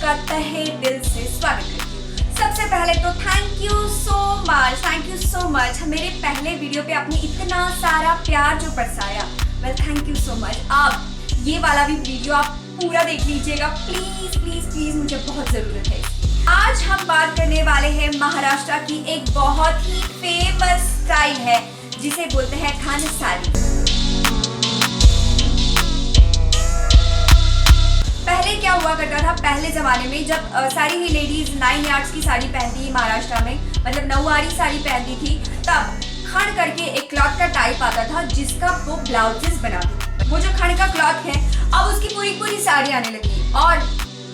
आपका तहे दिल से स्वागत करती हूँ। सबसे पहले तो थैंक यू सो मच मेरे पहले वीडियो पे आपने इतना सारा प्यार जो बरसाया। Well thank you so much. आप ये वाला भी वीडियो आप पूरा देख लीजिएगा प्लीज प्लीज प्लीज, मुझे बहुत ज़रूरत है। आज हम बात करने वाले हैं महाराष्ट्र की एक बहुत ही फेमस स्टाइल है जिसे बोलते हैं खान साड़ी। पहले क्या हुआ करता था, पहले ज़माने में जब सारी ही लेडीज़ 9 यार्ड्स की साड़ी पहनती है महाराष्ट्र में, मतलब 9 वारी साड़ी पहनती थी, तब खण करके एक क्लॉथ का टाइप आता था जिसका वो ब्लाउजेस बनाती। वो जो खण का क्लॉथ है अब उसकी पूरी पूरी साड़ी आने लगी और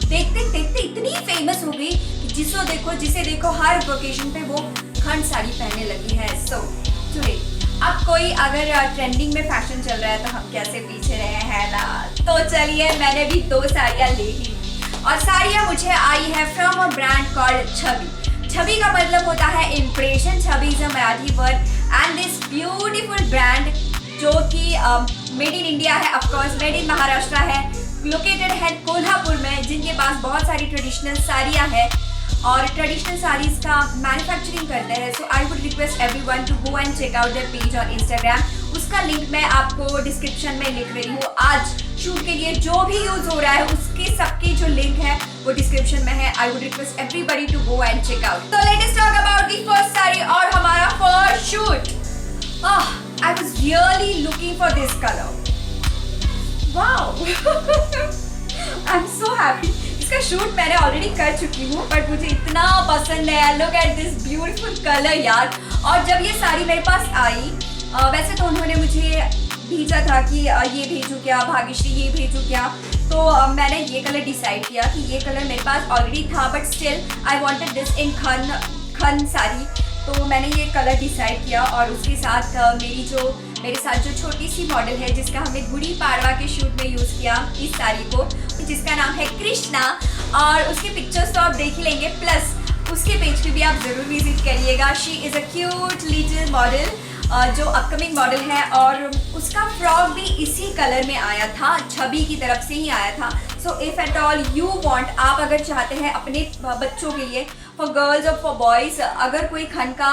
देखते देखते इतनी फेमस हो गई कि जिसे देखो हर ओकेजन पे वो खंड साड़ी पहनने लगी है। सो टुडे अब कोई अगर ट्रेंडिंग में फैशन चल रहा है तो हम कैसे पीछे रहे हैं ना। तो चलिए मैंने भी 2 साड़ियाँ ले ली और साड़ियाँ मुझे आई है फ्रॉम अ ब्रांड कॉल्ड छवि। छवि का मतलब होता है impression. Chhavi is a Marathi word and this beautiful brand जो कि मेड इन इंडिया है, ऑफकोर्स मेड इन महाराष्ट्र है, लोकेटेड है कोल्हापुर में, जिनके पास बहुत सारी ट्रेडिशनल साड़ियाँ हैं और ट्रेडिशनल साड़ीज़ का मैन्युफैक्चरिंग करते हैं। So I would request everyone to go and check out their page on Instagram. उसका लिंक मैं आपको डिस्क्रिप्शन में लिख रही हूँ। आज शूट के लिए जो भी यूज़ हो रहा है उसके सबके जो लिंक है वो डिस्क्रिप्शन में है। I would request everybody to go and check out. तो let us talk about the first sari और हमारा first shoot. I was really looking for this colour. Wow I am so happy. इसका shoot मैंने already कर चुकी हूँ but मुझे इतना पसंद है। Look at this beautiful colour यार। और जब ये साड़ी मेरे पास आई, वैसे तो उन्होंने मुझे भेजा था कि ये भेजूँ क्या भाग्यश्री, ये भेजूँ क्या, तो मैंने ये कलर डिसाइड किया कि ये कलर मेरे पास ऑलरेडी था but still I wanted this in खन साड़ी, तो मैंने ये कलर डिसाइड किया। और उसके साथ मेरे साथ जो छोटी सी मॉडल है जिसका हमने गुड़ी पाड़वा के शूट में यूज़ किया इस साड़ी को, जिसका नाम है कृष्णा, और उसके पिक्चर्स तो आप देख ही लेंगे, प्लस उसके पेज पे भी आप ज़रूर विजिट करिएगा। She is a cute little model जो अपकमिंग मॉडल है और उसका फ्रॉक भी इसी कलर में आया था, छवि की तरफ से ही आया था। So if at all you want, आप अगर चाहते हैं अपने बच्चों के लिए, फॉर गर्ल्स और फॉर बॉयज़, अगर कोई खन का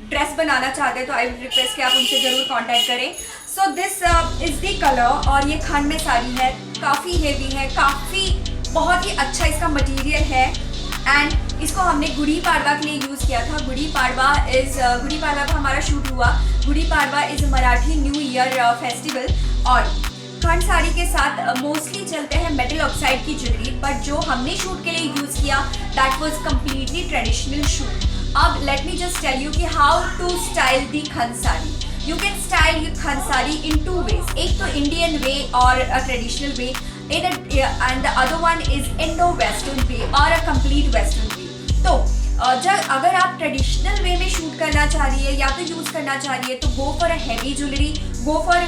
ड्रेस बनाना चाहते हैं तो आई वुड रिक्वेस्ट कि आप उनसे ज़रूर कांटेक्ट करें। सो दिस इज़ दी कलर और ये खन में साड़ी है, काफ़ी हेवी है, बहुत ही अच्छा इसका मटेरियल है एंड इसको हमने गुड़ी पाड़वा के लिए यूज़ किया था। गुड़ी पाड़वा का हमारा शूट हुआ। Gudi Padwa is Marathi new year festival और खंड साड़ी के साथ मोस्टली चलते हैं मेटल ऑक्साइड की ज्वेलरी, बट जो हमने शूट के लिए यूज़ किया that was completely traditional shoot. अब let me just tell you कि how to style the khan sari. You can style your khan sari in 2 veg, एक तो इंडियन वे और a traditional way and the other one is Indo western way और a complete western वे। तो अगर आप traditional way में shoot करना चाह रही है या तो यूज़ करना चाह रही है तो go for a heavy jewellery, go for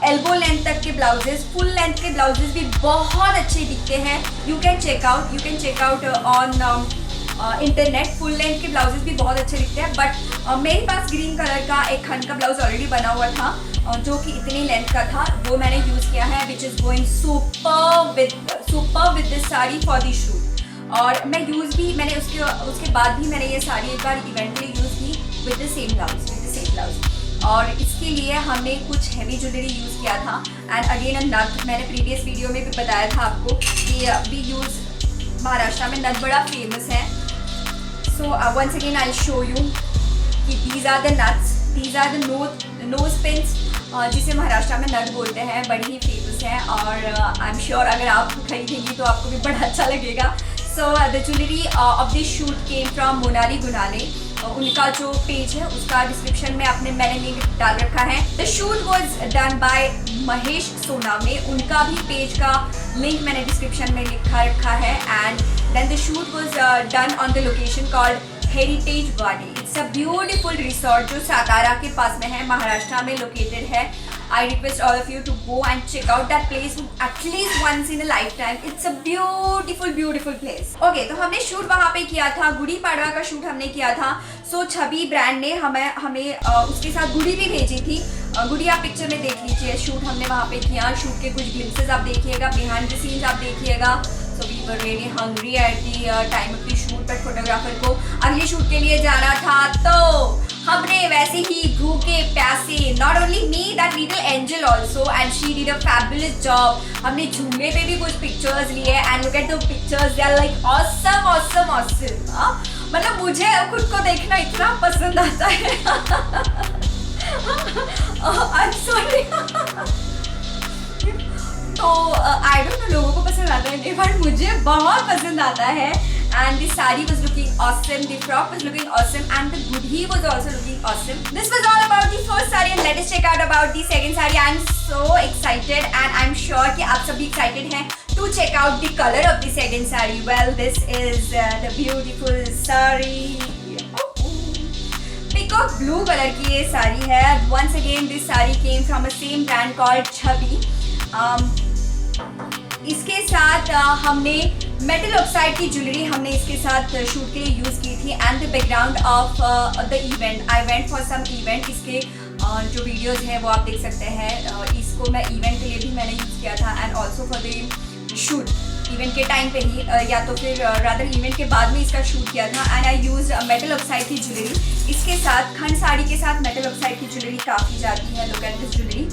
elbow length तक के ब्लाउजेस, फुल लेंथ के ब्लाउजेस भी बहुत अच्छे दिखते हैं। You can check out on internet, full length के ब्लाउजेस भी बहुत अच्छे दिखते हैं। बट मेरे पास ग्रीन कलर का एक खंड का ब्लाउज ऑलरेडी बना हुआ था जो कि इतनी लेंथ का था, वो मैंने यूज़ किया है, which is going super with this sari for the shoot. और मैंने उसके बाद भी मैंने ये साड़ी एक बार इवेंट में यूज़ की विद द सेम ब्लाउज। और इसके लिए हमने कुछ हैवी ज्वेलरी यूज़ किया था एंड अगेन अ नथ। मैंने प्रीवियस वीडियो में भी बताया था आपको कि वी यूज़ महाराष्ट्र में नथ बड़ा फेमस है। So once again I show you कि these are the nuts, these are the nose pins, जिसे महाराष्ट्र में नथ बोलते हैं, बड़ी ही फेमस है और आई एम श्योर अगर आप खरीदेंगी तो आपको भी बड़ा अच्छा लगेगा। So the jewellery of this shoot came from Monali Gunale. उनका जो पेज है उसका डिस्क्रिप्शन में मैंने लिंक डाल रखा है। The shoot was done by Mahesh Sonawane, उनका भी पेज का लिंक मैंने डिस्क्रिप्शन में लिखा रखा है। And then the shoot was done on the location called heritage Wadi. It's a beautiful resort जो सातारा के पास में है, महाराष्ट्र में लोकेटेड है। I request all of you to go and check out that place at least once in a lifetime. It's a beautiful place. Okay, तो हमने shoot वहाँ पे किया था, गुड़ी पाड़वा का शूट हमने किया था। सो छवि ब्रांड ने हमें उसके साथ गुड़ी भी भेजी थी। गुड़ी आप पिक्चर में देख लीजिए, शूट हमने वहाँ पे किया। शूट के कुछ ग्लिम्सेस आप देखिएगा, बिहाइंड द सीन्स आप देखिएगा। So we were really hungry at the time of the shoot, but photographer को अगले शूट के लिए जाना था, तो हमने वैसे ही भूखे प्यासे, not only me, that little angel also, and she did a fabulous job. हमने झूले पे भी कुछ पिक्चर्स लिए and look at the pictures, they are like awesome awesome awesome. मतलब मुझे खुद को देखना इतना पसंद आता है। I am sorry. तो आई डोंट नो लोगों को पसंद आता है नहीं, बट मुझे बहुत पसंद आता है। And the sari was looking awesome, the frock was looking awesome, and the goodie was also looking awesome. This was all about the first sari, and let us check out about the second sari. I'm so excited, and I'm sure कि आप सभी excited हैं to check out the color of the second sari. Well, this is the beautiful sari. Peacock blue color की ये साड़ी है. Once again, this sari came from a same brand called Chubby. इसके साथ हमने मेटल ऑक्साइड की jewellery हमने इसके साथ शूट के लिए यूज़ की थी, and the background of the event, I went for some event. इसके जो वीडियोस हैं वो आप देख सकते हैं। इसको मैं इवेंट के लिए भी मैंने यूज़ किया था, and also for the shoot event के टाइम पे ही, या तो फिर रादर इवेंट के बाद में इसका शूट किया था, and I use metal oxide की ज्वेलरी। इसके साथ खंड साड़ी के साथ मेटल ऑक्साइड की ज्वेलरी काफ़ी जाती है। Look at this jewellery,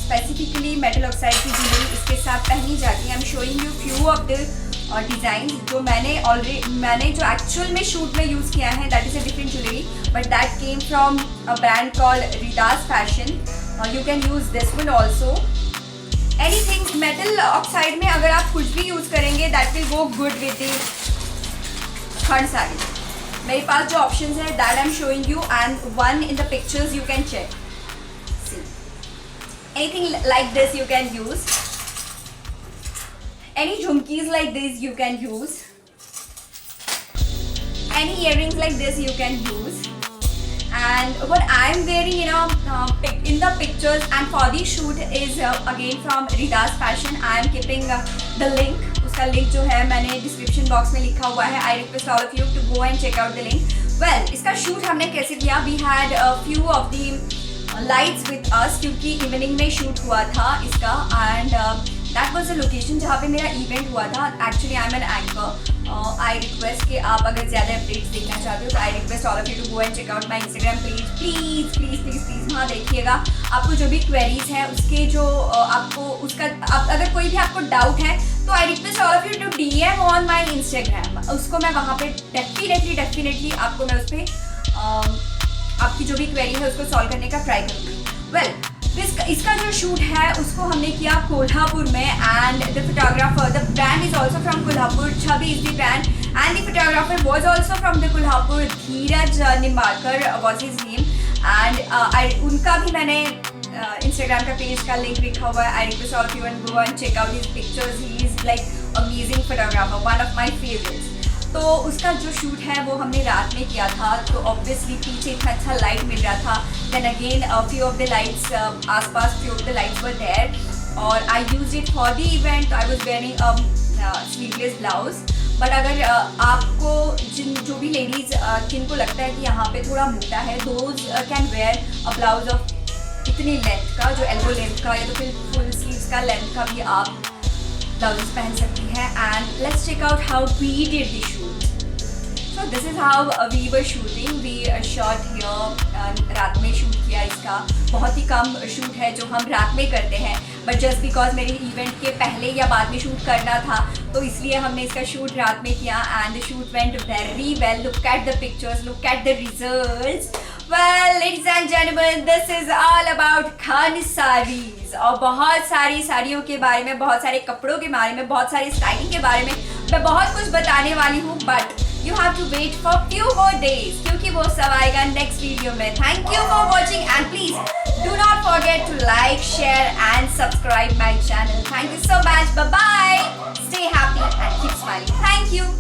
specifically metal oxide की ज्वेलरी इसके साथ पहनी जाती है। I am showing you few of the design जो मैंने जो एक्चुअल में शूट में यूज़ किया है, that is a different jewellery, but that came from a brand called Ridas fashion. You can use this one also. Anything metal oxide में अगर आप कुछ भी यूज़ करेंगे, that will go good with the khand sari. मेरे पास जो ऑप्शंस है that I am showing you, and one in the pictures you can check. Anything like this you can use, any jhumkis like this you can use, any earrings like this you can use, and what I am wearing in the pictures and for the shoot is again from Ridas Fashion. I am keeping the link, उसका link जो है मैंने description box में लिखा हुआ है। I request all of you to go and check out the link. Well, इसका shoot हमने कैसे किया, we had a few of the lights with us, क्योंकि इवनिंग में शूट हुआ था इसका, and that was the location जहाँ पे मेरा इवेंट हुआ था। Actually I am an anchor. I request कि आप अगर ज़्यादा अपडेट्स देखना चाहते हो तो I request all of you to go and check out my Instagram page, please please please please. वहाँ देखिएगा, आपको जो भी क्वेरीज हैं उसके जो आपको उसका अगर कोई भी आपको डाउट है तो I request all of you to DM on my Instagram. उसको मैं वहाँ पे डेफिनेटली आपको मैं उस पर आपकी जो भी क्वेरी है उसको सॉल्व करने का ट्राई करूँगी। वेल, इसका जो शूट है उसको हमने किया कोल्हापुर में, and the photographer, the brand is also from Kolhapur, Chhavi is the brand, and the photographer was also from the Kolhapur, Dheeraj Nimbarkar was his name, and उनका भी मैंने इंस्टाग्राम का पेज का लिंक लिखा हुआ है। I request all you and go and check out his pictures, he is like amazing photographer, one of my favourites. तो उसका जो शूट है वो हमने रात में किया था, तो ऑब्वियसली पीछे इतना अच्छा लाइट मिल रहा था। Then again few of the lights आसपास few of the lights were there, और I use it for the event. I was wearing sleeveless blouse, but अगर आपको जो भी लेडीज़ जिनको लगता है कि यहाँ पे थोड़ा मोटा है, those can wear a blouse of इतनी लेंथ का, जो एल्बो लेंथ का या तो फिर फुल स्लीव्स का लेंथ का भी आप ब्लाउजेस पहन सकती हैं। And let's check out how we did the shoot. So this is how we were shooting. We shot here, रात में शूट किया इसका। बहुत ही कम शूट है जो हम रात में करते हैं, बट जस्ट बिकॉज मेरे इवेंट के पहले या बाद में शूट करना था तो इसलिए हमने इसका शूट रात में किया, and the shoot went very well. Look at the pictures, look at the results. Well, ladies and gentlemen, this is all about खंड साड़ीज, और बहुत सारी साड़ियों के बारे में, बहुत सारे कपड़ों के बारे में, बहुत सारी स्टाइलिंग के बारे में मैं बहुत कुछ बताने वाली हूँ, but you have to wait for few more days, क्योंकि वो सब आएगा नेक्स्ट वीडियो में। Thank you for watching, and please do not forget to like, share and subscribe my channel. Thank you so much. Bye bye. Stay happy and keep smiling. Thank you.